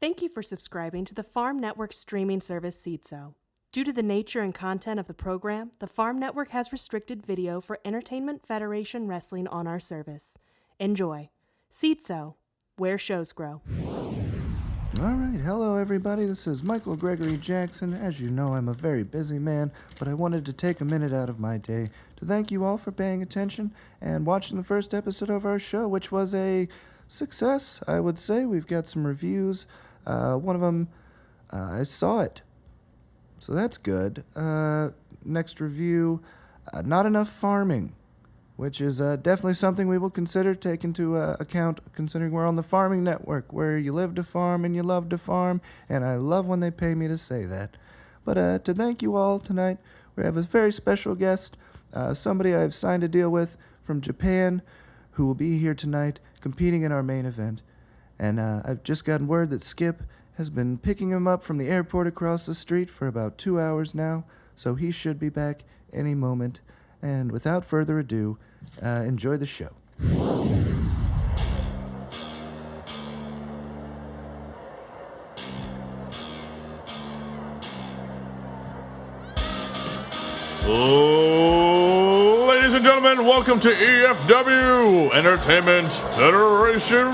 Thank you for subscribing to the Farm Network streaming service Seedso. Due to the nature and content of the program, the Farm Network has restricted video for Entertainment Federation Wrestling on our service. Enjoy. Seedso, where shows grow. All right, hello everybody, this is Michael Gregory Jackson. As you know, I'm a very busy man, but I wanted to take a minute out of my day to thank you all for paying attention and watching the first episode of our show, which was a success, I would say. We've got some reviews. One of them, I saw it, so that's good. Next review, not enough farming, which is definitely something we will consider, take into account, considering we're on the farming network, where you live to farm and you love to farm, and I love when they pay me to say that. But to thank you all tonight, we have a very special guest, somebody I've signed a deal with from Japan, who will be here tonight, competing in our main event. And I've just gotten word that Skip has been picking him up from the airport across the street for about 2 hours now, so he should be back any moment. And without further ado, enjoy the show. Ladies and gentlemen, welcome to EFW, Entertainment Federation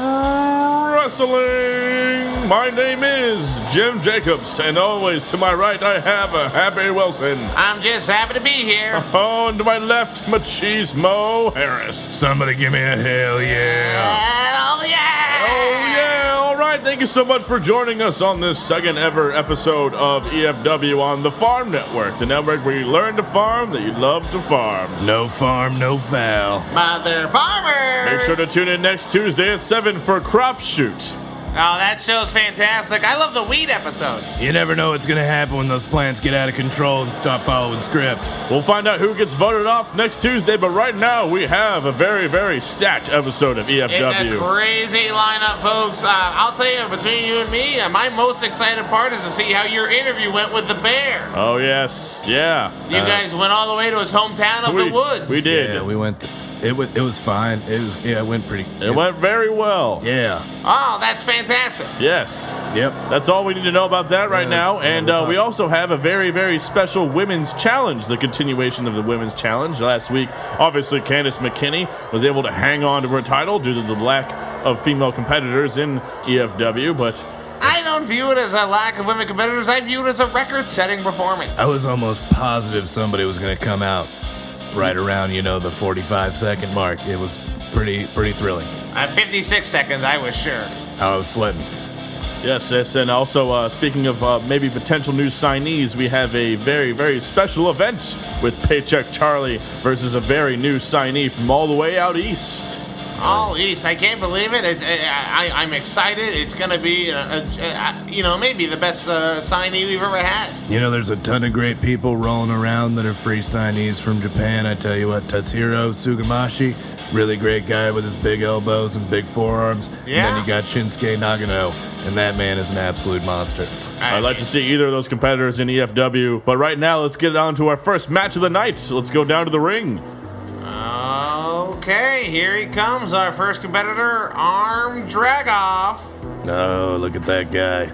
Wrestling. My name is Jim Jacobs, and always to my right I have Happy Wilson. I'm just happy to be here. Oh, and to my left, Machismo Harris. Somebody give me a hell yeah. Oh, yeah. Oh, yeah. All right. Thank you so much for joining us on this second ever episode of EFW on the Farm Network, the network where you learn to farm that you love to farm. No farm, no foul. Mother farmers. Make sure to tune in next Tuesday at 7 for Crop Shoot. Oh, that show's fantastic. I love the weed episode. You never know what's gonna happen when those plants get out of control and stop following script. We'll find out who gets voted off next Tuesday, but right now we have a very, very stacked episode of EFW. It's a crazy lineup, folks. I'll tell you, between you and me, my most excited part is to see how your interview went with the bear. Oh, yes. Yeah. You guys went all the way to his hometown of the woods. We did. Yeah, we went. It was fine. It went pretty. It went very well. Yeah. Oh, that's fantastic. Yes. Yep. That's all we need to know about that right now. And we also have a very, very special Women's Challenge, the continuation of the Women's Challenge. Last week, obviously, Candice McKinney was able to hang on to her title due to the lack of female competitors in EFW, but I don't view it as a lack of women competitors. I view it as a record-setting performance. I was almost positive somebody was gonna come out right around, the 45-second mark. It was pretty thrilling. At 56 seconds, I was sure. I was sweating. yes, and also speaking of maybe potential new signees, we have a very, very special event with Paycheck Charlie versus a very new signee from all the way out east. All east. I can't believe it. I'm excited. It's going to be, maybe the best signee we've ever had. There's a ton of great people rolling around that are free signees from Japan. I tell you what, Tatsuro Sugamashi, really great guy with his big elbows and big forearms. Yeah. And then you got Shinsuke Nagano, and that man is an absolute monster. I'd like to see either of those competitors in EFW, but right now let's get on to our first match of the night. So let's go down to the ring. Okay, here he comes, our first competitor, Arm Dragoff. Oh, look at that guy.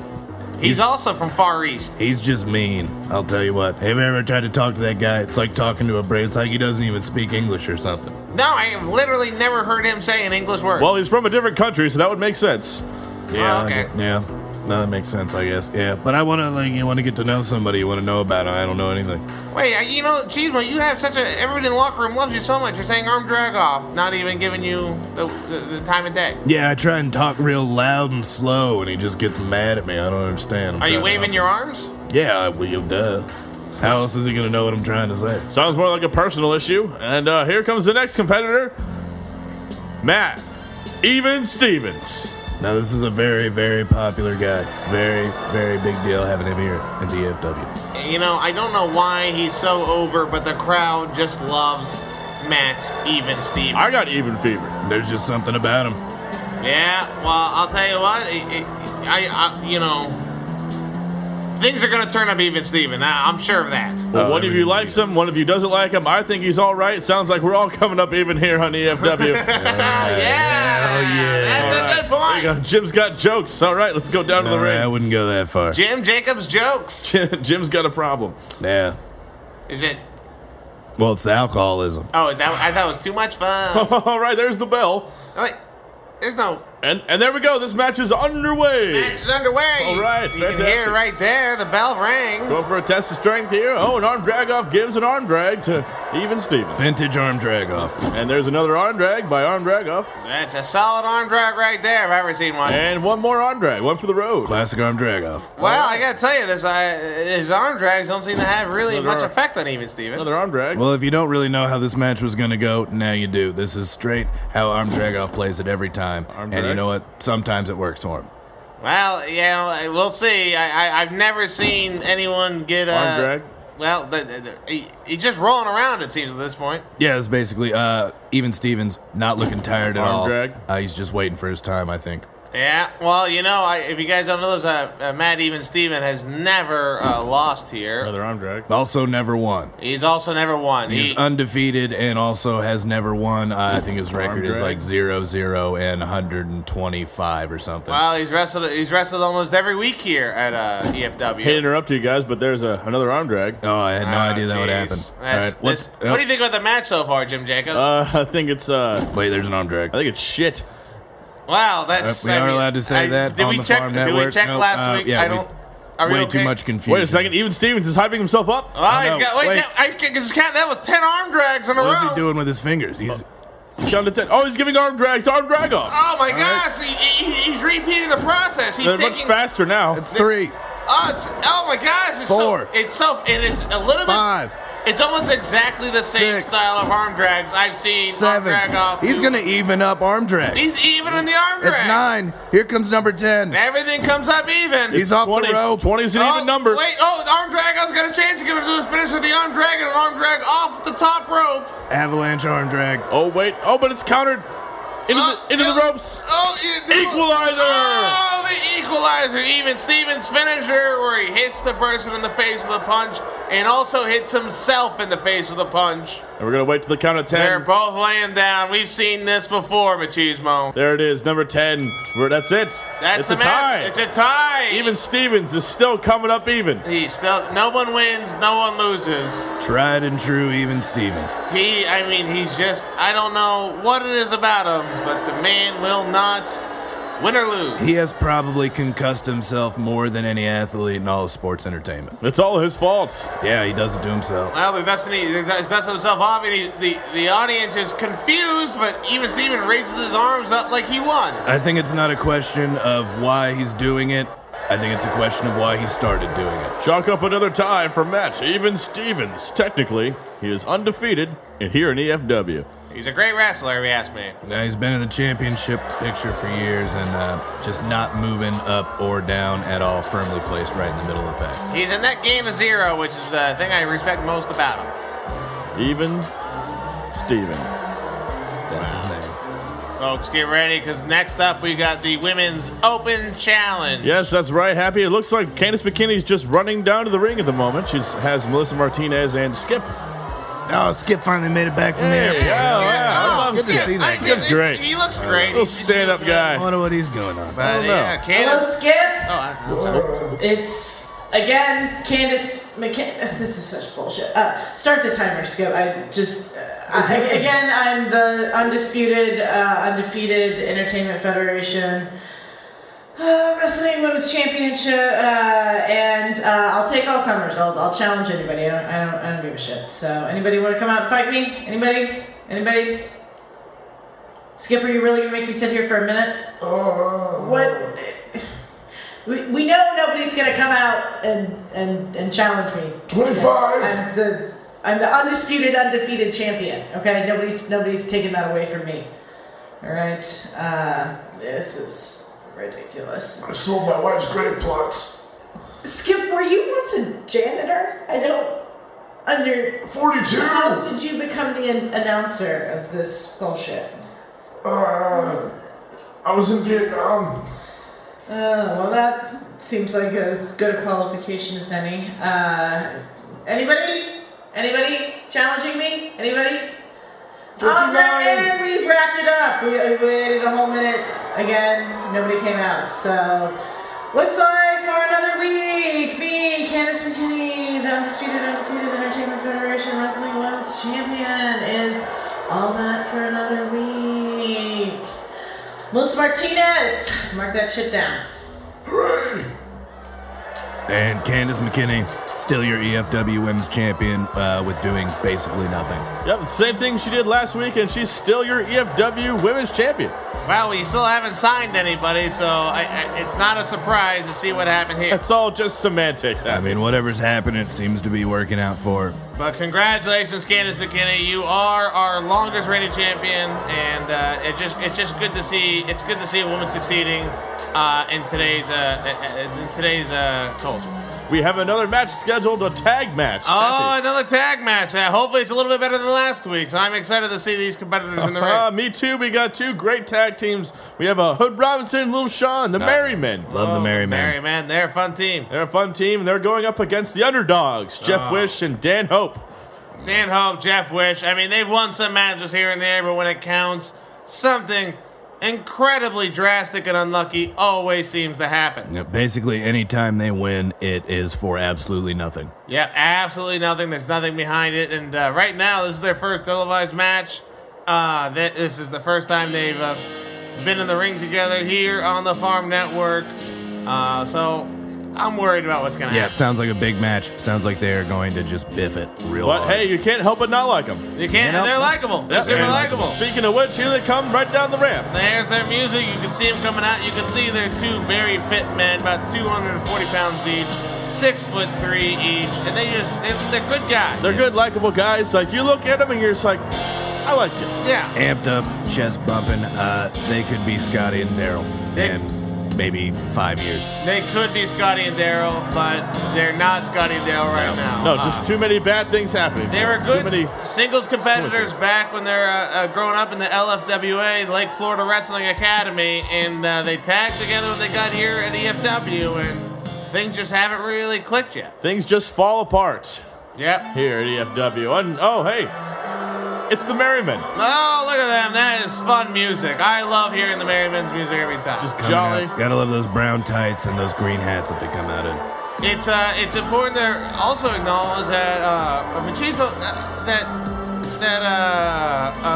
He's also from Far East. He's just mean. I'll tell you what. Have you ever tried to talk to that guy? It's like talking to a brain. It's like he doesn't even speak English or something. No, I have literally never heard him say an English word. Well, he's from a different country, so that would make sense. Yeah. Okay. Yeah. No, that makes sense, I guess. Yeah. But I want to, you want to get to know somebody. You want to know about him. I don't know anything. Wait, Cheeseman, you have everybody in the locker room loves you so much. You're saying Arm Dragoff, not even giving you the time of day. Yeah, I try and talk real loud and slow, and he just gets mad at me. I don't understand. Are you waving your arms? Yeah, well, duh. How else is he going to know what I'm trying to say? Sounds more like a personal issue. And here comes the next competitor, Matt Even Stevens. Now, this is a very, very popular guy. Very, very big deal having him here in the EFW. I don't know why he's so over, but the crowd just loves Matt Even Stevens. I got even fever. There's just something about him. things are going to turn up even, Steven. I'm sure of that. Well, one of you likes him, one of you doesn't like him. I think he's all right. Sounds like we're all coming up even here on EFW. That's a good point. There you go. Jim's got jokes. All right, let's go down to the ring. I wouldn't go that far. Jim Jacobs jokes. Jim's got a problem. Yeah. Is it? Well, it's the alcoholism. Oh, is that? I thought it was too much fun. All right, there's the bell. Oh, wait, there's no. And there we go. This match is underway. Match is underway. All right, you can hear it right there. The bell rang. Go for a test of strength here. Oh, an arm drag off gives an arm drag to Even Stevens. Vintage arm drag off. And there's another arm drag by arm drag off. That's a solid arm drag right there if I've ever seen one. And one more arm drag, one for the road. Classic arm drag off. Well, I gotta tell you, his arm drags don't seem to have really much effect on Even Steven. Another arm drag. Well, if you don't really know how this match was going to go, now you do. This is straight how arm drag off plays it every time. And you know what? Sometimes it works for him. Well, yeah, we'll see. I've never seen anyone get arm drag. Well, he's just rolling around, it seems, at this point. Yeah, it's basically Even Stevens not looking tired at all. Arm drag. He's just waiting for his time, I think. Yeah, well, if you guys don't know this, Matt Even Steven has never lost here. Another arm drag. Also never won. He's also never won. He's undefeated and also has never won. I think his record is like 0-0 and 125 or something. Well, he's wrestled almost every week here at EFW. Hate to interrupt you guys, but there's another arm drag. Oh, I had no idea that would happen. All right, what do you think about the match so far, Jim Jacobs? I think it's Wait, there's an arm drag. I think it's shit. Wow, that's. We are allowed to say that on the Farm Network. Did we check last week? Yeah, I don't. Are we way okay? too much confusion. Wait a second. Even Stevens is hyping himself up. Oh, he's got. Wait. That was 10 arm drags in a row. What's he doing with his fingers? He's down to 10. Oh, he's giving arm drags to arm drag off. Oh my gosh, he's repeating the process. He's They're taking. much faster now. It's 3. Oh my gosh, it's 4. It's a little bit. 5. It's almost exactly the same 6. style of arm drags I've seen. 7. Arm drag off. He's gonna even up arm drags. He's even in the arm drag. It's 9. Here comes number 10. Everything comes up even. He's off 20. the rope. 20 is an even number. Wait, the arm drag has got a chance. He's gonna do his finish with the arm drag and an arm drag off the top rope. Avalanche arm drag. Oh, wait. Oh, but it's countered into the ropes. Equalizer! Oh, the equalizer. Even Stevens' finisher where he hits the person in the face with a punch and also hits himself in the face with a punch. And we're going to wait till the count of 10. They're both laying down. We've seen this before, Machismo. There it is, number 10. That's it. That's it's the a match. tie. It's a tie. Even Stevens is still coming up even. No one wins, no one loses. Tried and true Even Steven. He's just, I don't know what it is about him, but the man will not win or lose. He has probably concussed himself more than any athlete in all of sports entertainment. It's all his fault. Yeah, he does it to himself. Well, he dusting himself off, and the audience is confused, but even Steven raises his arms up like he won. I think it's not a question of why he's doing it. I think it's a question of why he started doing it. Chalk up another tie for match. Even Stevens. Technically, he is undefeated here in EFW. He's a great wrestler, if you ask me. Now, he's been in the championship picture for years and just not moving up or down at all, firmly placed right in the middle of the pack. He's a net gain of 0, which is the thing I respect most about him. Even Steven. That's his name. Folks, get ready, because next up we got the Women's Open Challenge. Yes, that's right, Happy. It looks like Candice McKinney's just running down to the ring at the moment. She has Melissa Martinez and Skip. Oh, Skip finally made it back from the airport. I love Good to Skip. see that. Skip's great. He looks great. Little stand-up guy. I wonder what he's doing on. But, don't know. yeah, Hello, Candace. Skip. I'm sorry. It's again Candice McKinney. This is such bullshit. Start the timer, Skip. I'm the undefeated Entertainment Federation Wrestling Women's Championship, and I'll take all comers. I'll challenge anybody. I don't give a shit. So anybody want to come out and fight me? Anybody? Skip, are you really gonna make me sit here for a minute? What? We know nobody's gonna come out and challenge me. 25. I'm the undefeated champion. Okay, nobody's taking that away from me. All right. This is ridiculous. I sold my wife's grave plots. Skip, were you once a janitor? I don't 42. How did you become the announcer of this bullshit? I was in Vietnam. Well, that seems like as good a qualification as any. Anybody? Anybody challenging me? Anybody? Alright, and we've wrapped it up. We waited a whole minute. Again, nobody came out. So, looks like for another week, me, Candice McKinney, the undisputed Entertainment Federation Wrestling Women's Champion, is all that for another week. Melissa Martinez, mark that shit down. Hooray! And Candice McKinney, still your EFW Women's Champion with doing basically nothing. Yep, the same thing she did last week, and she's still your EFW Women's Champion. Well, we still haven't signed anybody, so it's not a surprise to see what happened here. It's all just semantics. I mean, whatever's happening, it seems to be working out for her. But congratulations, Candice McKinney. You are our longest reigning champion, and it's just good to see. It's good to see a woman succeeding in today's culture. We have another match scheduled, a tag match. Oh, another tag match. Hopefully it's a little bit better than last week, so I'm excited to see these competitors in the ring. Me too. We got two great tag teams. We have Hood Robinson and Little Sean, the Merry Men. Love the Merry Men. Merry Men, they're a fun team. They're a fun team. They're going up against the underdogs, Jeff Wish and Dan Hope. Dan Hope, Jeff Wish. I mean, they've won some matches here and there, but when it counts, something incredibly drastic and unlucky always seems to happen. Yeah, basically, anytime they win, it is for absolutely nothing. Yeah, absolutely nothing. There's nothing behind it. And right now, this is their first televised match. This is the first time they've been in the ring together here on the Farm Network. So I'm worried about what's going to Yeah, happen. it sounds like a big match. Sounds like they're going to just biff it real But hard. hey, you can't help but not like them. You can't, and they're likable. They're super And likable. Speaking of which, here they come right down the ramp. There's their music. You can see them coming out. You can see they're two very fit men, about 240 pounds each, 6'3" each, and they're good guys. They're good, likable guys. Like, you look at them and you're just like, I like you. Yeah. Amped up, chest bumping. They could be Scotty and Daryl in maybe 5 years. They could be Scotty and Daryl, but they're not Scotty and Daryl right now. No, just too many bad things happening. They were Too good many singles competitors back when they're growing up in the LFWA, Lake Florida Wrestling Academy, and they tagged together when they got here at EFW, and things just haven't really clicked yet. Things just fall apart Yep. here at EFW. And, oh, hey, it's the Merrymen. Oh, look at them. That is fun music. I love hearing the Merrymen's music every time. Just Coming jolly. out. Gotta love those brown tights and those green hats that they come out in. It's important to also acknowledge that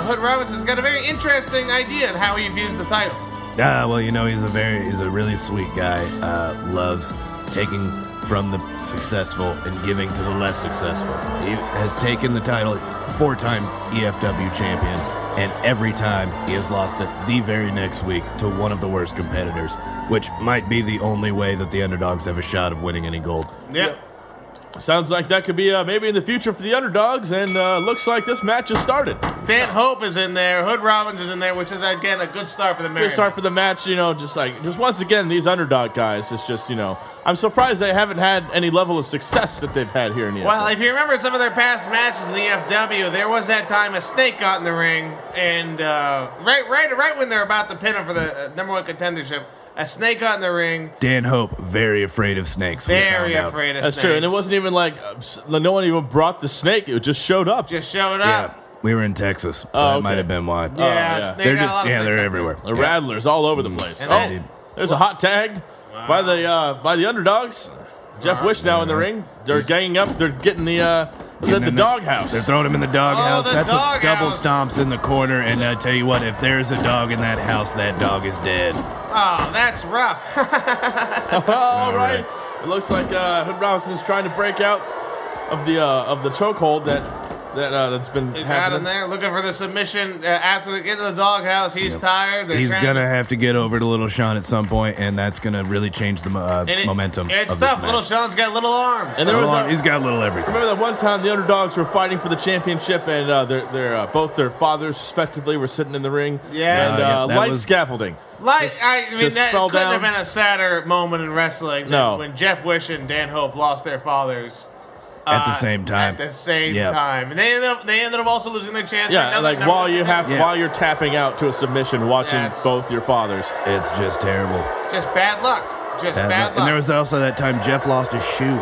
Hood Robinson's got a very interesting idea on how he views the titles. Well, you know, he's a really sweet guy. Loves taking from the successful and giving to the less successful. He has taken the title, 4-time EFW champion, and every time he has lost it the very next week to one of the worst competitors, which might be the only way that the underdogs have a shot of winning any gold. Yep. Sounds like that could be maybe in the future for the underdogs, and looks like this match has started. Dan Hope is in there. Hood Robbins is in there, which is, again, a good start for the Merrymen. Good start for the match, you know, just once again, these underdog guys, it's just, you know, I'm surprised they haven't had any level of success that they've had here in the Well, if you remember some of their past matches in the EFW, there was that time a snake got in the ring, and right when they're about to pin him for the number one contendership, a snake got in the ring. Dan Hope, very afraid of snakes. Very afraid of snakes. That's true, and it wasn't even like no one even brought the snake; it just showed up. Just showed Yeah, up. we were in Texas, so that okay. might have been why. Yeah, yeah. snake They're got a just lot of snakes they're up everywhere. The Rattlers all over the place. And Oh, then- there's a hot tag by the underdogs. Jeff Wish now in the ring. They're ganging up. They're getting the doghouse. They're throwing him in the doghouse. the That's a double doghouse. stomps in the corner, and I tell you what, if there's a dog in that house, that dog is dead. Oh, that's rough. All right. It looks like Hood Robinson is trying to break out of the chokehold that's been He got happening. in there looking for the submission after they get to the doghouse. He's tired. They're He's trying- gonna have to get over to Little Sean at some point, and that's gonna really change the momentum. It's of this tough. Little match. Sean's got little arms. And there was He's got a little everything. remember that one time the underdogs were fighting for the championship, and both their fathers respectively were sitting in the ring. Yes. And that light was- scaffolding. That fell couldn't have down. been a sadder moment in wrestling than No. when Jeff Wish and Dan Hope lost their fathers At the same time. At the same Yep. time. And they ended up also losing their chance. for Yeah, another like number while one you have contender. while you're tapping out to a submission, watching That's- both your fathers. It's just terrible. Just bad luck. Just bad luck. And there was also that time Jeff lost his shoe.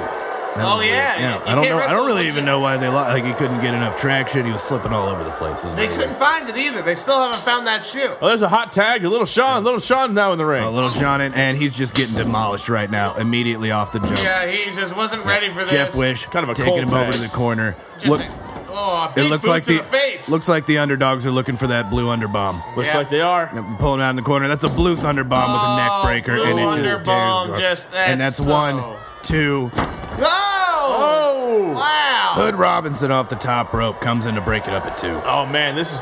That Oh, was weird. yeah. You I can't don't know. I wrestle don't really with even you. know why they lost. Like he couldn't get enough traction. He was slipping all over the place. It was They really couldn't find it either. They still haven't found that shoe. Well, there's a hot tag. Little Sean now in the ring. weird. Little Sean, and he's just getting demolished right now, immediately off the jump. Yeah, he just wasn't ready for this. Jeff Wish Kind of a taking cold him over tag. to the corner. Just Look, a big it looks boot like to the face. looks like the underdogs are looking for that blue underbomb. Looks Yeah. like they are. Pulling out in the corner. That's a blue thunderbomb with a neck breaker, blue and it just underbomb, tears. just- and that's that's so- 1, 2. Oh! Oh! Wow! Hood Robinson off the top rope comes in to break it up at 2. Oh man, this is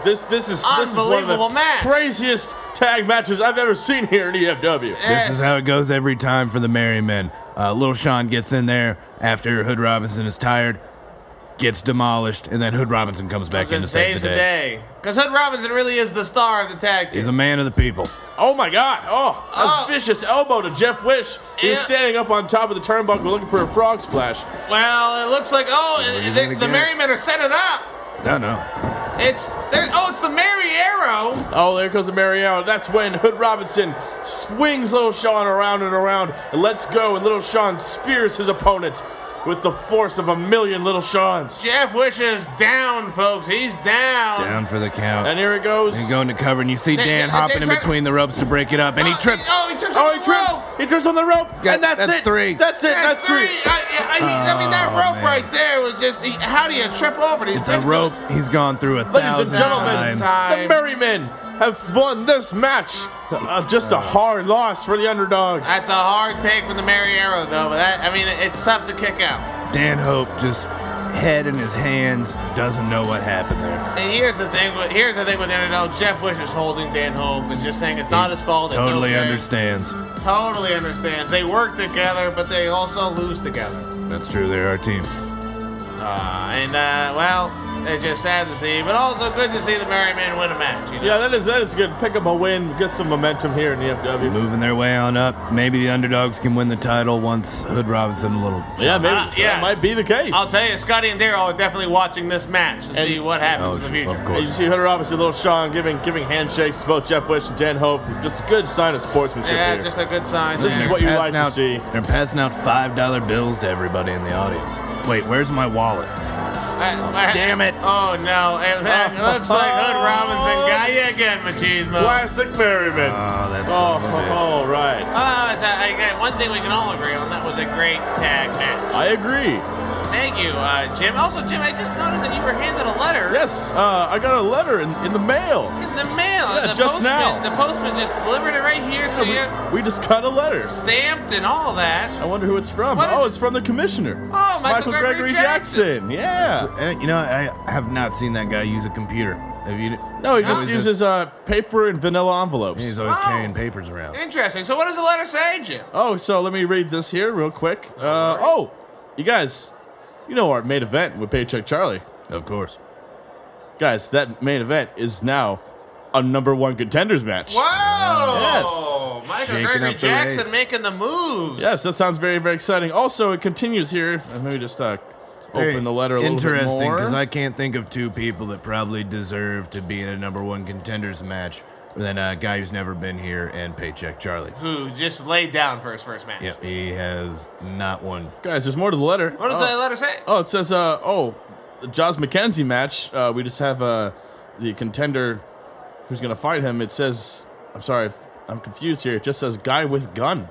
one of Unbelievable the match. craziest tag matches I've ever seen here in EFW. This is how it goes every time for the Merry Men. Little Sean gets in there after Hood Robinson is tired, gets demolished, and then Hood Robinson comes back in to save the day. Because Hood Robinson really is the star of the tag team. He's a man of the people. Oh my God! A vicious elbow to Jeff Wish. He's Yeah. standing up on top of the turnbuckle looking for a frog splash. Well, it looks like he's gonna the get Merry Men are setting up. No. It's the Merry Arrow. Oh, there goes the Mariano. That's when Hood Robinson swings Little Sean around and around and lets go, and Little Sean spears his opponent with the force of 1,000,000 Little Seans. Jeff Wish is down, folks. He's down. Down for the count. And here it goes. And going to cover, and you see Dan hopping in between the ropes to break it up, and he trips. Oh, he trips Oh, on he the trips. rope. He trips on the rope. got- And that's that's it. 3. That's it. That's three. I mean, that Oh, rope man. right there was just. How do you trip over it? He's It's a been- rope he's gone through Ladies and 1,000 gentlemen, times. the Merry Men have won this match. Just a hard loss for the underdogs. That's a hard take from the Merry Arrow, though. But it's tough to kick out. Dan Hope just head in his hands, doesn't know what happened there. And here's the thing with the underdog. Jeff Wish is holding Dan Hope and just saying it's not his fault. It's Totally okay. understands. Totally understands. They work together, but they also lose together. That's true. They're our team. Well, it's just sad to see, but also good to see the Merry Men win a match. You know? Yeah, that is good. Pick up a win, get some momentum here in the EFW. Moving their way on up. Maybe the underdogs can win the title once Hood Robinson a little. Yeah, maybe yeah. that might be the case. I'll tell you, Scotty and Daryl are definitely watching this match to see what happens in the future. Of And course. you see Hood Robinson, Little Sean giving handshakes to both Jeff Wish and Dan Hope. Just a good sign of sportsmanship Yeah, here. just a good sign. This there. is what you like Passing to out- see. They're passing out $5 bills to everybody in the audience. Wait, where's my wallet? Damn it. Oh, no. It looks like Hood Robinson got you again, Machismo. Classic Merriman. Oh, that's son of a bitch. All right. One thing we can all agree on, that was a great tag match. I agree. Thank you, Jim. Also, Jim, I just noticed that you were handed a letter. Yes, I got a letter in the mail. In the mail. Yeah, the just postman, now. The postman just delivered it right here to you. We just got a letter. Stamped and all that. I wonder who it's from. What is it? It's from the commissioner. Oh, Michael Gregory Jackson. Yeah. You know, I have not seen that guy use a computer. Have you? No, he just Always uses paper and vanilla envelopes. He's always Oh. carrying papers around. Interesting. So what does the letter say, Jim? Oh, so let me read this here real quick. You guys, you know our main event with Paycheck Charlie. Of course. Guys, that main event is now a #1 contenders match. Whoa! Michael Shaking Gregory up the Jackson race. making the moves. Yes, that sounds very, very exciting. Also, it continues here. Let me just open the letter a little bit more. Interesting, because I can't think of two people that probably deserve to be in a #1 contenders match than a guy who's never been here and Paycheck Charlie. Who just laid down for his first match. Yep, he has not won. Guys, there's more to the letter. What does the letter say? Oh, it says, the Jaws McKenzie match. We just have the contender who's going to fight him. It says, I'm sorry, I'm confused here. It just says guy with gun.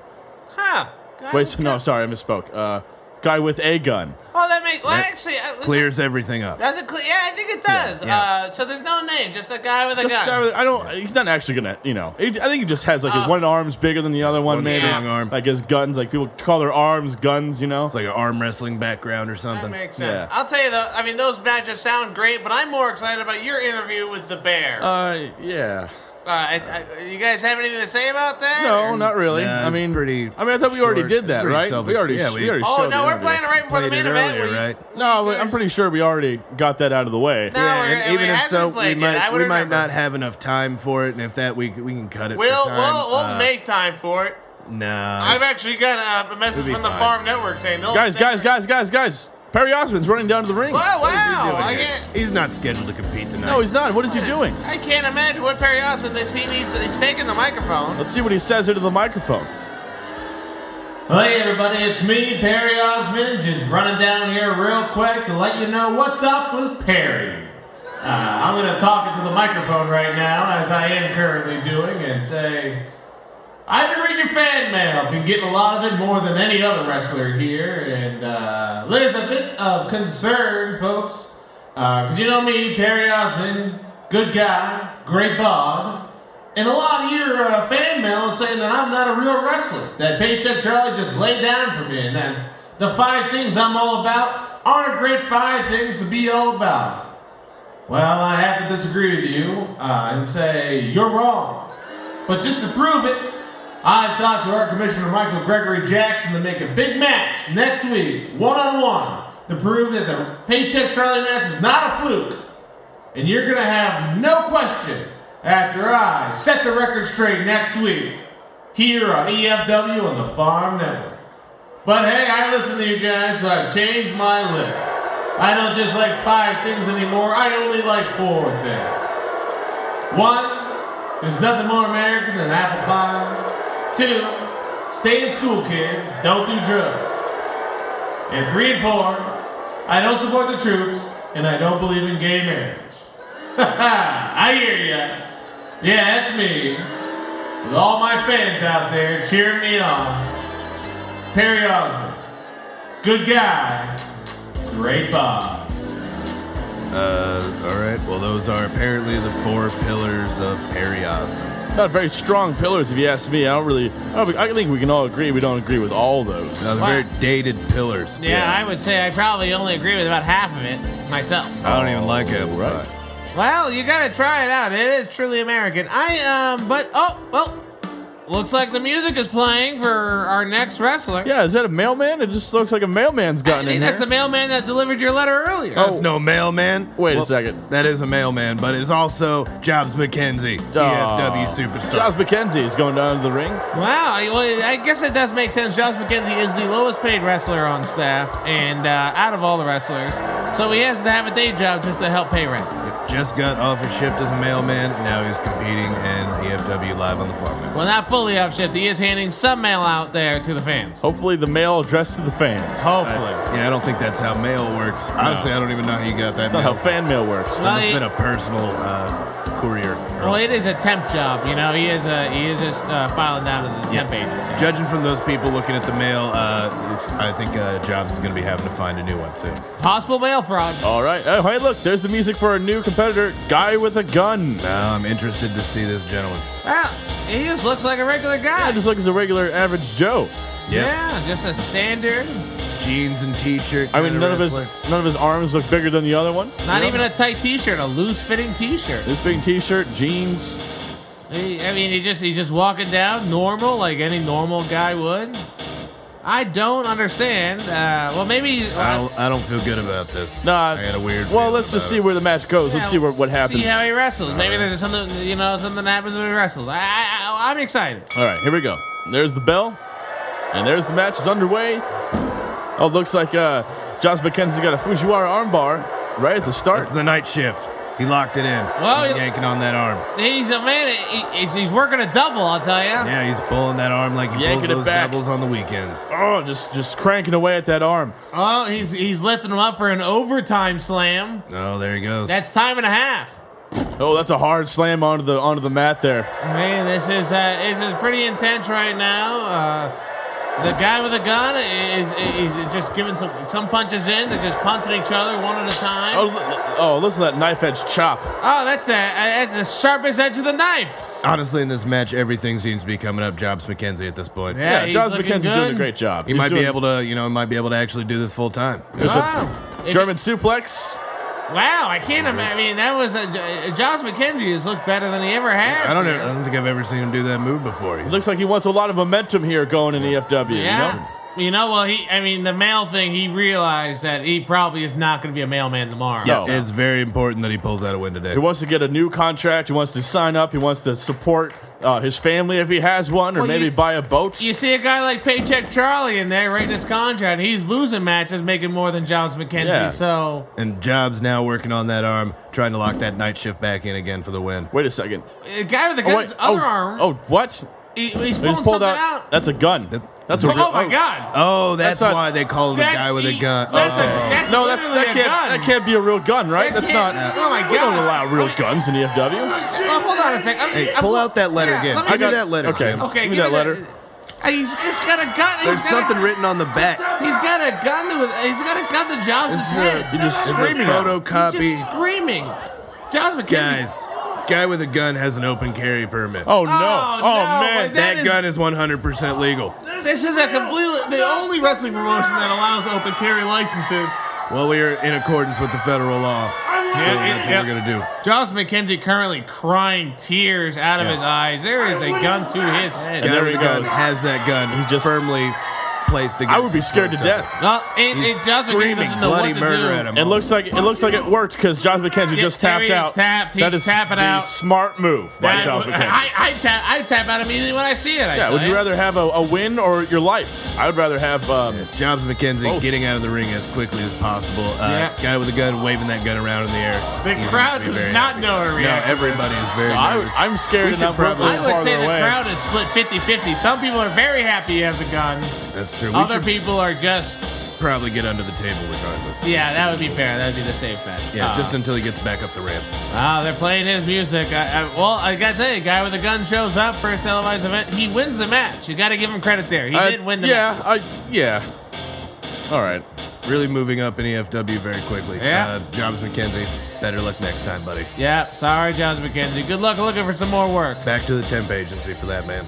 Huh. Wait, no, I'm sorry, I misspoke. Guy with a gun. Oh, that makes... Well, actually... Clears everything up. Does it clear? Yeah, I think it does. Yeah. So there's no name, just a guy with a Just gun. guy with, he's not actually going to, I think he just has, his one arm's bigger than the other one, One maybe. strong arm. Like his guns, like people call their arms guns, It's like an arm wrestling background or That something. makes sense. Yeah. I'll tell you, though, those matches sound great, but I'm more excited about your interview with the Bear. Yeah. You guys have anything to say about that? No, not really. Nah, it's pretty I thought we already short. did that, Pretty right? We already self-explanatory. Oh, showed no, the we're interview. playing it right before the Played main it event. earlier, where you- right? No, I'm pretty sure we already got that out of the way. No, Yeah, we're- and even it if hasn't so, played we yet. I might would we might remember. not have enough time for it, and if that we can cut it We'll for time. we'll make time for it. Nah. I've actually got a message It'll be from the fine. Farm Network saying no. Guys. Perry Osmond's running down to the ring. Oh, wow. Doing here? He's not scheduled to compete tonight. No, he's not. What is he doing? I can't imagine what Perry Osmond thinks he needs. He's taking the microphone. Let's see what he says into the microphone. Hey everybody, it's me, Perry Osmond, just running down here real quick to let you know what's up with Perry. I'm going to talk into the microphone right now, as I am currently doing, and say, I've been reading your fan mail, been getting a lot of it more than any other wrestler here, and there's a bit of concern, folks, because you know me, Perry Osmond, good guy, great bod. And a lot of your fan mail is saying that I'm not a real wrestler. That Paycheck Charlie just laid down for me. And that the 5 things I'm all about aren't a great 5 things to be all about. Well, I have to disagree with you and say you're wrong. But just to prove it, I've talked to our Commissioner Michael Gregory Jackson to make a big match next week, one-on-one, to prove that the Paycheck Charlie match is not a fluke. And you're going to have no question after I set the record straight next week here on EFW on the Farm Network. But hey, I listen to you guys, so I've changed my list. I don't just like 5 things anymore, I only like 4 things. 1, there's nothing more American than apple pie. 2, stay in school, kids, don't do drugs. And 3 and 4, I don't support the troops, and I don't believe in gay marriage. I hear ya. Yeah, that's me. With all my fans out there cheering me on. Perry Osmond. Good guy. Great bod. Alright. Well, those are apparently the 4 pillars of Perry Osmond. Not very strong pillars, if you ask me. I think we can all agree we don't agree with all those. Those are very dated pillars. Yeah, I would say I probably only agree with about half of it myself. I don't even like apple pie. Well, you gotta try it out. It is truly American. Looks like the music is playing for our next wrestler. Yeah, is that a mailman? It just looks like a mailman's gotten in that's here. the mailman that delivered your letter earlier. That's no mailman. Wait a second. That is a mailman, but it's also Jobs McKenzie, EFW superstar. Jobs McKenzie is going down to the ring. Wow, I guess it does make sense. Josh McKenzie is the lowest paid wrestler on staff and out of all the wrestlers. So he has to have a day job just to help pay rent. Just got off his shift as a mailman. Now he's competing in EFW live on the farm. Well, not fully off shift. He is handing some mail out there to the fans. Hopefully the mail addressed to the fans. Hopefully. I don't think that's how mail works. Honestly, I don't even know how you got that. That's not how fan mail works. Well, It's been a personal courier. Well, it is a temp job. You know, he is just filing down to the temp agency. Judging from those people looking at the mail, I think Jobs is going to be having to find a new one soon. Possible mail fraud. All right. Oh, hey, look, there's the music for our new competitor, Guy with a Gun. Now I'm interested to see this gentleman. Well, he just looks like a regular guy. Yeah, just looks like a regular average Joe. Yeah, just a standard. Jeans and t-shirt. I mean, none of his arms look bigger than the other one. Not even a tight t-shirt, a loose-fitting t-shirt. Loose-fitting t-shirt, jeans. He's just walking down normal, like any normal guy would. I don't understand. Well, maybe I don't feel good about this. Nah, I had a weird. Well, let's just see where the match goes. Let's see what happens. See how he wrestles. Maybe there's something something happens when he wrestles. I'm excited. All right, here we go. There's the bell, and there's the match is underway. Oh, looks like Josh McKenzie's got a Fujiwara armbar right at the start. It's the night shift. He locked it in. Well, he's yanking on that arm. He's a man. He's working a double, I'll tell you. Yeah, he's pulling that arm like he Yanking pulls it those back. doubles on the weekends. Oh, just cranking away at that arm. Oh, he's lifting him up for an overtime slam. Oh, there he goes. That's time and a half. Oh, that's a hard slam onto the mat there. Man, this is pretty intense right now. The guy with the gun is just giving some punches in. They're just punching each other one at a time. Oh, listen to that knife edge chop. Oh, that's the sharpest edge of the knife. Honestly, in this match, everything seems to be coming up Jobs McKenzie at this point. Yeah, Josh looking McKenzie's good. doing a great job. He might be able to actually do this full time. There's Wow. a German suplex. Wow, I can't imagine. I mean, that was Josh McKenzie has looked better than he ever has. I don't think I've ever seen him do that move before. It looks like he wants a lot of momentum here going in EFW. Yeah. You know? You know, well, the mail thing, he realized that he probably is not going to be a mailman tomorrow. Yeah, No. it's very important that he pulls out a win today. He wants to get a new contract. He wants to sign up. He wants to support his family if he has one, or Well, maybe buy a boat. You see a guy like Paycheck Charlie in there writing his contract. He's losing matches, making more than Jobs McKenzie. Yeah. So And Jobs now working on that arm, trying to lock that night shift back in again for the win. Wait a second. the guy with the gun's other arm, Oh, what? he's He pulling pulled something out. That's a gun. That's a Oh my God! Oh, that's not- why they call him the guy with a gun. That's No, literally that a can't gun. that can't be a real gun, right? That That's not. can't- oh my We don't God. allow real guns in EFW. Well, hold on a sec. Hey, pull out that letter again. let me Give me see. that letter, Okay. Jim. Okay, Give me give that letter. He's just got a gun. There's something written on the back. He's got a gun. He's got a gun to Jobs' head. You're just It's a screaming at him. He's photocopy. just screaming. Jobs McKenzie. Guys, guy with a gun has an open carry permit. Oh no! Oh, Oh, no, man! but that is- gun is 100% legal. This is a completely the only wrestling promotion that allows open carry licenses. Well, we are in accordance with the federal law. So that's what we're going to do. Jobs McKenzie currently crying tears out of his eyes. There is a gun to his head. Guy there with he a gun goes. has that gun just- firmly placed against I would be his scared to throat. death. No, He's Jobs McKenzie screaming doesn't know bloody what to murder do. at him. It looks like it worked because Josh McKenzie Yeah, just there tapped he is, out. tapped. He's That is tapping the out. smart move by That- Josh McKenzie. I tap out immediately when I see it. Yeah, would you rather have a win or your life? I would rather have. Jobs McKenzie Both. getting out of the ring as quickly as possible. Yeah. Guy with a gun waving that gun around in the air. The He's crowd gonna be does very not happy. know how to react. No, everybody is very nervous. I'm scared We to should not put a probably- little I would say farther the away. crowd is split 50-50. Some people are very happy he has a gun. That's true. We Other should people are just... probably get under the table regardless. Yeah, that would be fair. That would be the safe bet. Yeah, just until he gets back up the ramp. They're playing his music. I got to tell you, guy with a gun shows up, first televised event. He wins the match. You got to give him credit there. He did win the match. Yeah. All right. Really moving up in EFW very quickly. Yeah. Jobs McKenzie, better luck next time, buddy. Yeah, sorry, Jobs McKenzie. Good luck looking for some more work. Back to the temp agency for that, man.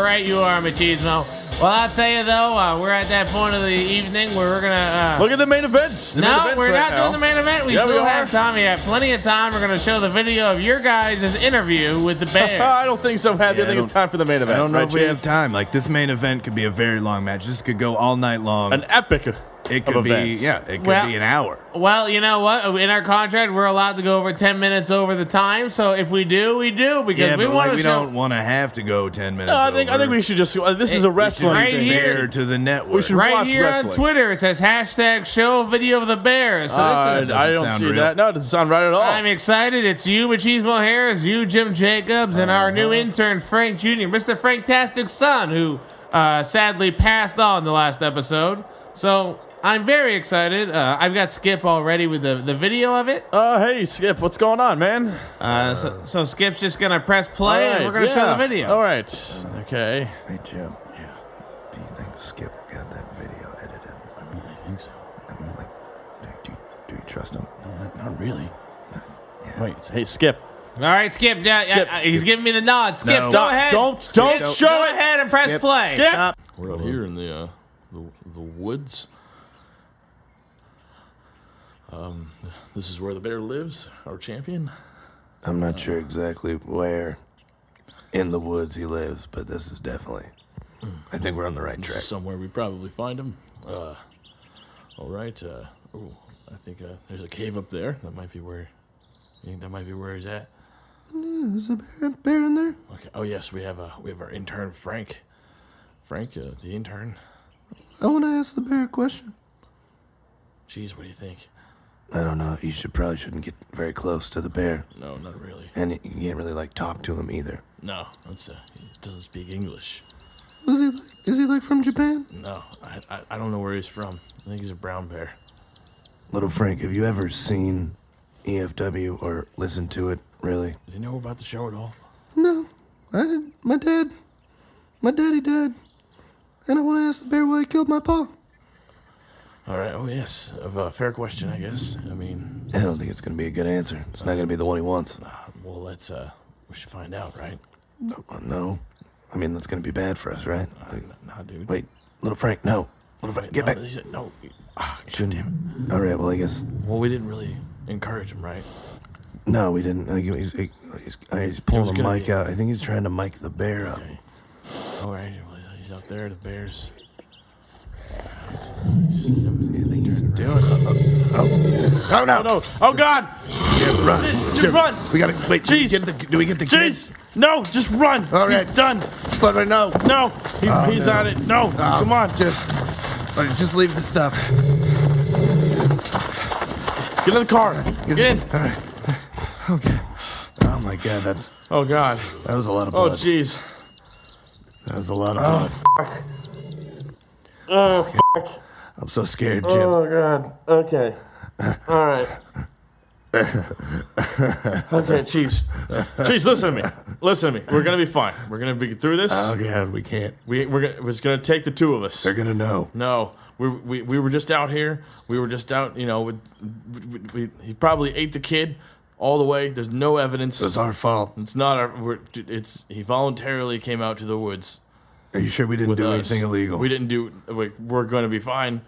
Right, you are, Machismo. Well, I'll tell you, though, we're at that point of the evening where we're going to... Look at the main events. The main No, events we're right not now. doing the main event. We Yeah, we still are. have time. We have plenty of time. We're going to show the video of your guys' interview with the Bears. I don't think so, Happy. Yeah, I think I it's time for the main event. I don't know right, if we Chase? have time. Like, this main event could be a very long match. This could go all night long. An epic It of could be, events. yeah, it could Well- be an hour. Well, you know what? In our contract, we're allowed to go over 10 minutes over the time. So if we do, we do because Yeah, we but want like, to we show. don't want to have to go 10 minutes. No, I think we should just. This is a wrestling right thing. here. fair to the network. We should Right watch here wrestling. on Twitter, it says hashtag show video of the Bears. So this is. I don't sound see real. that. No, it doesn't sound right at all. I'm excited. It's you, Machismo Harris, you, Jim Jacobs, and our new intern, Frank Jr., Mr. Franktastic's son, who sadly passed on the last episode. So I'm very excited. I've got Skip already with the video of it. Hey, Skip, what's going on, man? So Skip's just going to press play, All and right, we're going to show the video. All right. Okay. Hey, Jim. Yeah. Do you think Skip got that video edited? I mean, I think so. I mean, like, do you trust him? No, not really. Yeah. Wait. Hey, Skip. All right, Skip. He's giving me the nod. Skip, No. go ahead. Don't Skip, show go it. ahead and press play. Skip. We're out here in the woods. This is where the bear lives, our champion. I'm not sure exactly where in the woods he lives, but this is definitely. I think we're on the right This track. is somewhere we probably find him. All right. I think there's a cave up there. That might be where. You think that might be where he's at? Is a bear in there? Okay. Oh yes, we have our intern Frank. Frank, the intern. I want to ask the bear a question. Jeez, what do you think? I don't know. You probably shouldn't get very close to the bear, No, not really. and you can't really talk to him either. No, he doesn't speak English. Is he like from Japan? No, I don't know where he's from. I think he's a brown bear. Little Frank, have you ever seen EFW or listened to it? Really? Did you know about the show at all? No, I didn't. My daddy died, and I want to ask the bear why he killed my pa. All right. Oh yes, a fair question, I guess. I mean, I don't think it's going to be a good answer. It's not going to be the one he wants. well, we should find out, right? No. I mean, that's going to be bad for us, right? Nah, dude. Wait, little Frank, no. Little Frank, get back. No. Shouldn't. All right, well, I guess. Well, we didn't really encourage him, right? No, we didn't. He's pulling the mic out. I think he's trying to mic the bear up. Okay. All right. Well, he's out there. The bear's You think he's doing? Oh no! No! Oh God! Jim, run! Jim, Jim, run! We gotta wait. Jeez. Do we get the kid? Jeez! No! Just run! All right. He's done! But no. No! He's no. at it! No! Come on! Just leave the stuff. Get in the car! Get in! All right. Okay. Oh my God, Oh God! that was a lot of Oh blood. jeez! That was a lot of blood. Fuck! Oh fuck! I'm so scared, Jim. Oh God! Okay. All right. Okay, Chiefs. Chiefs, listen to me. Listen to me. We're gonna be fine. We're gonna be through this. Oh God, we can't. It's gonna take the two of us. They're gonna know. No, we were just out here. We were just out. You know, he probably ate the kid all the way. There's no evidence. It was our fault. It's not our. He voluntarily came out to the woods. Are you sure we didn't with do us. anything illegal? We didn't do. We're gonna be fine.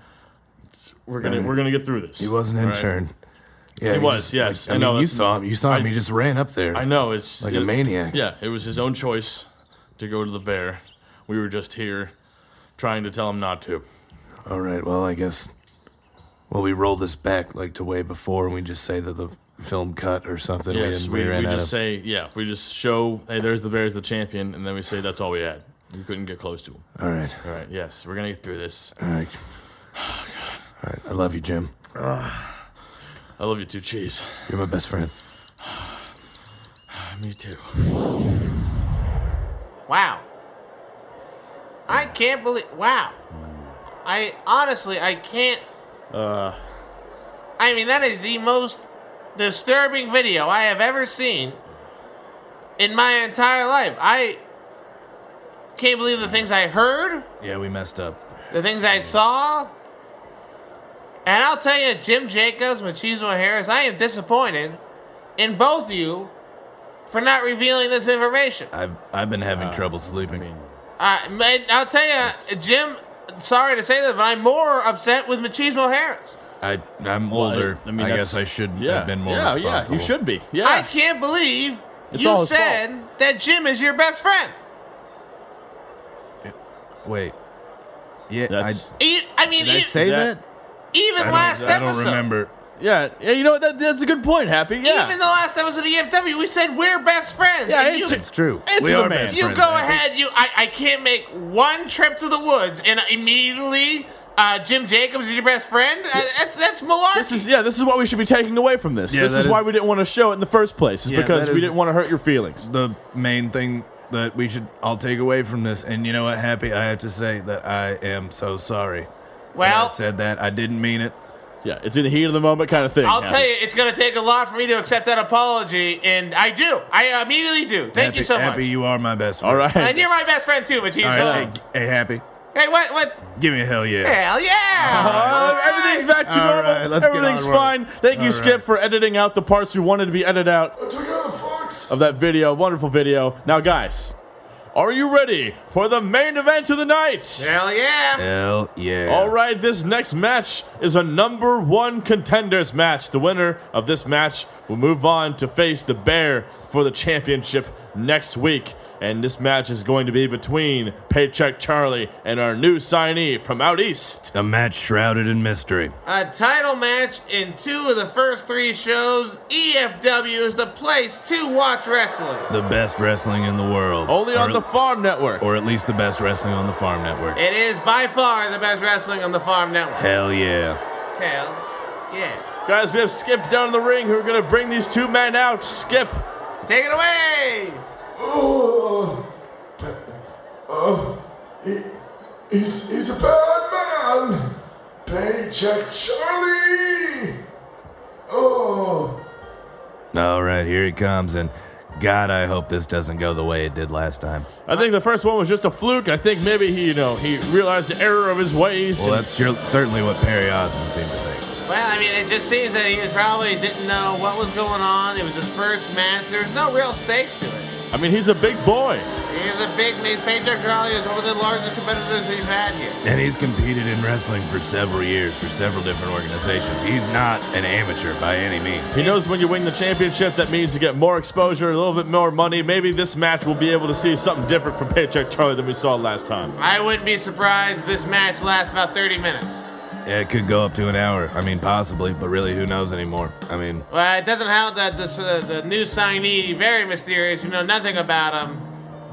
We're gonna get through this. He was an All right? intern. Yeah, He was, yes. I I know, mean, you that's- saw him. You saw him. He just ran up there. I know it's Like a maniac. Yeah, it was his own choice to go to the bear. We were just here trying to tell him not to. All right. Well, I guess. Well, we roll this back like to way before, and we just say that the film cut or something. Yes, we ran out just of. say, we just show, hey, there's the bear's the champion, and then we say that's all we had. We couldn't get close to him. All right. All right, yes, we're gonna get through this. All right. Oh, God. All right. I love you, Jim. I love you too, Cheese. You're my best friend. Me too. Wow. I can't believe. Wow. I can't. I mean, that is the most disturbing video I have ever seen in my entire life. I can't believe the things I heard, Yeah, we messed up. the things I saw. And I'll tell you, Jim Jacobs, Machismo Harris, I am disappointed in both of you for not revealing this information. I've been having trouble sleeping. I'll tell you, Jim, sorry to say that, but I'm more upset with Machismo Harris. I'm older. I guess I should have been more responsible. You should be. Yeah. I can't believe It's all you his said that Jim is your best friend. Wait. Yeah, That's- I mean, did I say that? even last I don't episode. remember. Yeah, you know what? That's a good point, Happy. Yeah. Even the last episode of EFW, we said we're best friends. Yeah, and it's- you, It's true. It's we the are man. best you friends, go Happy. ahead. I can't make one trip to the woods and immediately Jim Jacobs is your best friend. That's malarkey. This is what we should be taking away from this. Yeah, This is that why is- we didn't want to show it in the first place. Is Yeah, because that we is- didn't want to hurt your feelings. The main thing that we should all take away from this, and you know what, Happy? I have to say that I am so sorry. When I Well, said that. I didn't mean it. Yeah, it's in the heat of the moment kind of thing. I'll Happy. tell you, it's going to take a lot for me to accept that apology, and I do. I immediately do. Thank you so much. Happy, you are my best friend. All right. And you're my best friend too, Machismo. All right, hey, Happy, Hey, what? give me a hell yeah. Hell yeah! Everything's back to All normal. right, let's get Everything's on work. fine. Thank you, All Skip, right. for editing out the parts we wanted to be edited out I took out the fox. of that video. Wonderful video. Now, guys, are you ready for the main event of the night? Hell yeah! Hell yeah. All right, this next match is a number one contenders match. The winner of this match will move on to face the Bear for the championship next week. And this match is going to be between Paycheck Charlie and our new signee from out east. A match shrouded in mystery. A title match in 2 of the first 3 shows. EFW is the place to watch wrestling. The best wrestling in the world. Only on Or- the Farm Network. Or at least the best wrestling on the Farm Network. It is by far the best wrestling on the Farm Network. Hell yeah. Hell yeah. Guys, we have Skip down in the ring who are going to bring these two men out. Skip. Take it away! He's a bad man. Paycheck Charlie. Oh. All right, here he comes, and God, I hope this doesn't go the way it did last time. I think the first one was just a fluke. I think maybe he realized the error of his ways. Well, that's certainly what Perry Osmond seemed to think. Well, I mean, it just seems that he probably didn't know what was going on. It was his first match. There's no real stakes to it. I mean, he's a big boy. He's a big Paycheck Charlie is one of the largest competitors we've had here. And he's competed in wrestling for several years for several different organizations. He's not an amateur by any means. He knows when you win the championship, that means you get more exposure, a little bit more money. Maybe this match we'll be able to see something different from Paycheck Charlie than we saw last time. I wouldn't be surprised if this match lasts about 30 minutes. Yeah, it could go up to an hour. I mean, possibly, but really, who knows anymore? I mean, Well, it doesn't help that this the new signee, very mysterious. You know nothing about him.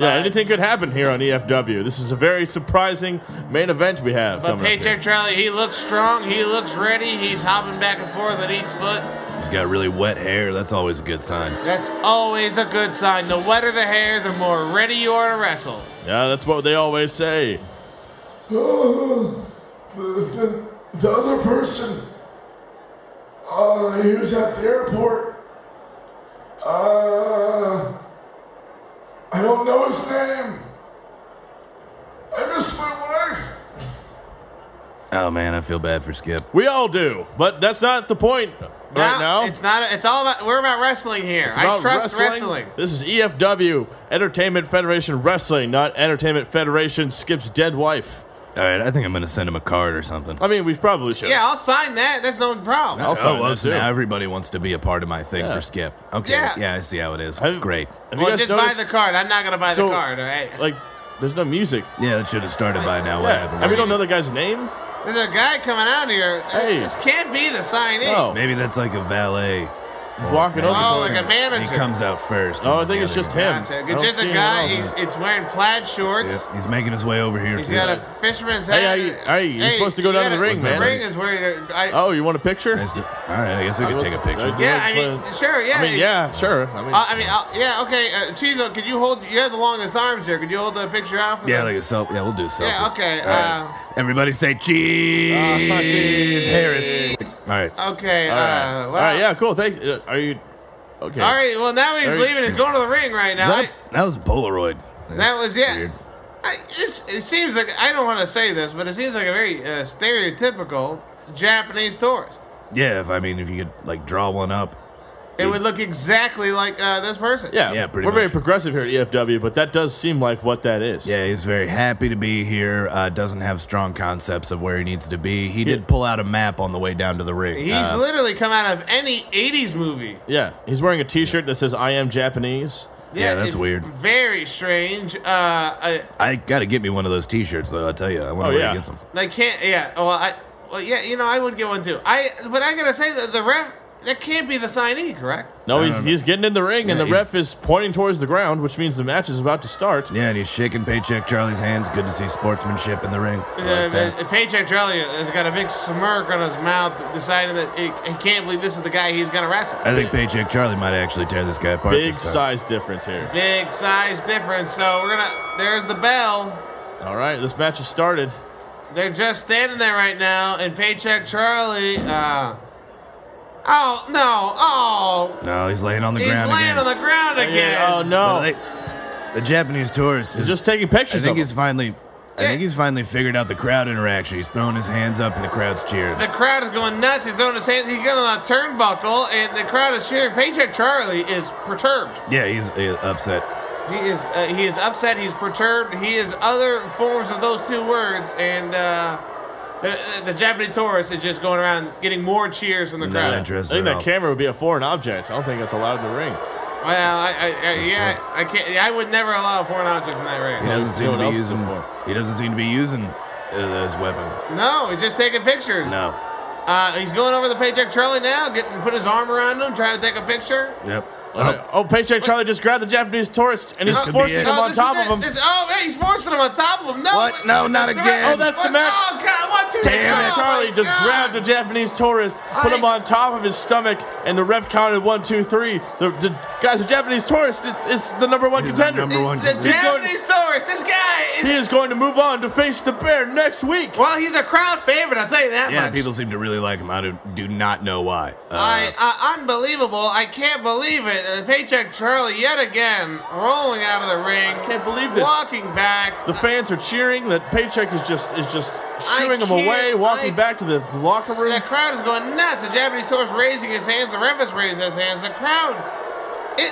Yeah, anything could happen here on EFW. This is a very surprising main event we have. But coming up here. Paycheck Charlie, he looks strong. He looks ready. He's hopping back and forth at each foot. he's got really wet hair. That's always a good sign. That's always a good sign. The wetter the hair, the more ready you are to wrestle. Yeah, that's what they always say. The other person, he was at the airport. I don't know his name. I miss my wife. Oh man, I feel bad for Skip. We all do, but that's not the point right now. It's not. It's all about. We're about wrestling here. It's I about trust wrestling. This is EFW, Entertainment Federation Wrestling, not Entertainment Federation Skip's dead wife. All right, I think I'm gonna send him a card or something. I mean, we probably should. Yeah, I'll sign that. That's no problem. I'll sign well, that too. now everybody wants to be a part of my thing Yeah. for Skip. Okay, Yeah. yeah, I see how it is. Have- Great. Have you Well, guys just buy noticed? the card. I'm not gonna buy So, the card. All right. Like, there's no music. Yeah, it should have started by now. What Yeah, happened? and we don't know the guy's name. There's a guy coming out here. Hey. This can't be the signee. No. Maybe that's like a valet. He's walking over. Oh, to like him. a manager. He comes out first. Oh, I and think the it's other just guy. him. Gotcha. I don't Just see a anyone guy. else. It's wearing plaid shorts. Yep, he's making his way over here He's too. got a fisherman's hat. Hey, you're supposed to go down to the ring, the man. ring is where. Oh, you want a picture? Nice to- all right, I guess we could take a picture. Yeah, I mean, sure, yeah. I mean, yeah, sure. Yeah, okay. Chizo, could you hold? You have the longest arms here. Could you hold the picture out for Yeah, them? like a selfie. Yeah, we'll do a selfie. Yeah, okay. All right. Everybody say cheese, cheese. Harris. All right. Okay. All right. Well, All right, yeah, cool. Thanks. Are you okay? All right. Well, now he's Very- leaving. He's going to the ring right now. That was Polaroid. That was Weird. It seems like I don't want to say this, but it seems like a very stereotypical Japanese tourist. Yeah, if you could like draw one up. It would look exactly like this person. Yeah, Yeah, pretty we're very much. progressive here at EFW, but that does seem like what that is. Yeah, he's very happy to be here. Doesn't have strong concepts of where he needs to be. He did pull out a map on the way down to the ring. He's literally come out of any 80s movie. Yeah, he's wearing a T-shirt that says "I am Japanese." Yeah, that's weird. Very strange. I gotta get me one of those T-shirts though. I'll tell you. I wonder Oh, where yeah. he gets them. They can't. Yeah. Well, yeah. You know, I would get one too. But I gotta say that the ref, that can't be the signee, correct? No, I he's don't know. he's getting in the ring, and Yeah, the ref is pointing towards the ground, which means the match is about to start. Yeah, and he's shaking Paycheck Charlie's hands. Good to see sportsmanship in the ring. I like that. Paycheck Charlie has got a big smirk on his mouth, deciding that he can't believe this is the guy he's gonna wrestle. I think Paycheck Charlie might actually tear this guy apart. Big this time. size difference here. Big size difference. So there's the bell. All right, this match has started. They're just standing there right now, and Paycheck Charlie. Oh no! Oh, No, he's laying on the he's ground laying again. on the ground again. Oh no! But the Japanese tourist He's is just taking pictures. I think of he's him. finally. I think he's finally figured out the crowd interaction. He's throwing his hands up and the crowd's cheering. The crowd is going nuts. He's throwing his hands. He's getting on a turnbuckle, and the crowd is cheering. Paycheck Charlie is perturbed. Yeah, he's upset. He is upset. He's perturbed. He is other forms of those two words, and the Japanese tourist is just going around getting more cheers from the Not crowd. I interested think at that all. camera would be a foreign object. I don't think that's allowed in the ring. Well, I can't. I would never allow a foreign object in that ring. He doesn't seem No to one be else is using. before. He doesn't seem to be using his weapon. No, he's just taking pictures. No. He's going over the Paycheck Charlie now, put his arm around him, trying to take a picture. Yep. Oh, Paycheck Charlie just grabbed the Japanese tourist, and he's This could be forcing it. him on this top is of it. him. Hey, he's forcing him on top of him. No, What? No, not That's again. right. Oh, that's the match. Oh God! 1, 2, 3. Damn it. Charlie just grabbed a Japanese tourist, put him on top of his stomach, and the ref counted 1, 2, 3. The Japanese tourist is the number one He's the contender. number one The contender. Japanese tourist. This guy He is. is going to move on to face the Bear next week. Well, he's a crowd favorite. I'll tell you that Yeah, much. people seem to really like him. I do not know why. Unbelievable. I can't believe it. Paycheck Charlie yet again rolling out of the ring. I can't believe this. Walking back. The fans are cheering. That Paycheck is just shooing him can't- away, walking back to the locker room. The crowd is going nuts. The Japanese tourist raising his hands. The ref is raising his hands. The crowd,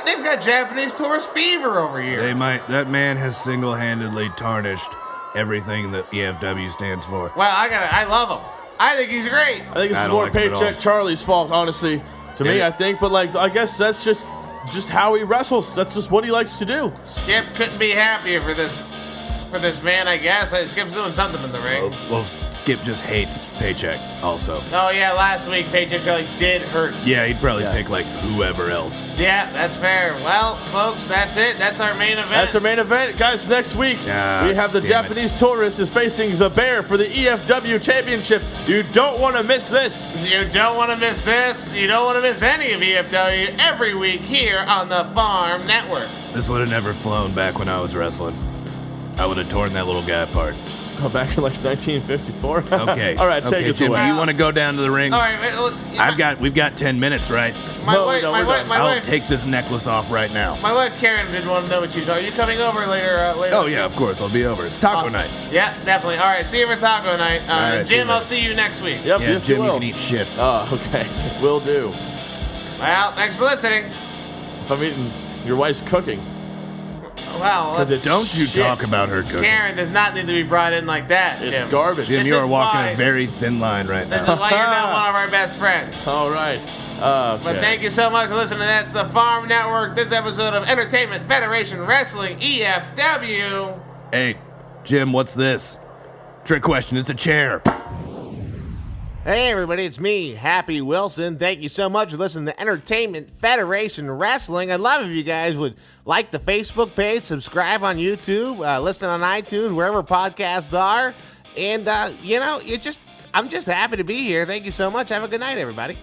they've got Japanese tourist fever over here. They might. That man has single-handedly tarnished everything that EFW stands for. Well, I love him. I think he's great. I think this I is don't more like him at Paycheck all. Charlie's fault, honestly, to me. Yeah. I think, but I guess that's just how he wrestles. That's just what he likes to do. Skip couldn't be happier for this for this man, I guess. Skip's doing something in the ring. Well, Skip just hates Paycheck also. Oh, yeah, last week Paycheck Jelly did hurt. Yeah, he'd probably pick, like, whoever else. Yeah, that's fair. Well, folks, that's it. That's our main event. That's our main event. Guys, next week, we have the Japanese tourist is facing the Bear for the EFW Championship. You don't want to miss this. You don't want to miss this. You don't want to miss any of EFW every week here on the Farm Network. This would have never flown back when I was wrestling. I would have torn that little guy apart. Oh, back in like 1954. Okay. All right, take us Jim, away. you want to go down to the ring? All right, We've got 10 minutes, right? My I'll wife, take this necklace off right now. my wife Karen did want to know what you thought. Are you coming over later? Oh yeah, of course. I'll be over. It's taco Awesome. night. Yeah, definitely. All right, see you for taco night. right, see you Jim, I'll later. see you next week. Yep, Yeah, yes, Jim, you you will. can eat shit. Oh, okay. Will do. Well, thanks for listening. If I'm eating your wife's cooking. Well, Because it's Don't you shit. talk about her cooking. Karen does not need to be brought in like that, It's Jim. garbage. Jim, This you are is walking why- a very thin line right This is now. why you're not one of our best friends. All right. But thank you so much for listening to That's the Farm Network. This episode of Entertainment Federation Wrestling EFW. Hey, Jim, what's this? Trick question. It's a chair. Hey everybody, it's me, Happy Wilson. Thank you so much for listening to Entertainment Federation Wrestling. I'd love if you guys would like the Facebook page, subscribe on YouTube, listen on iTunes, wherever podcasts are. And, I'm just happy to be here. Thank you so much. Have a good night, everybody.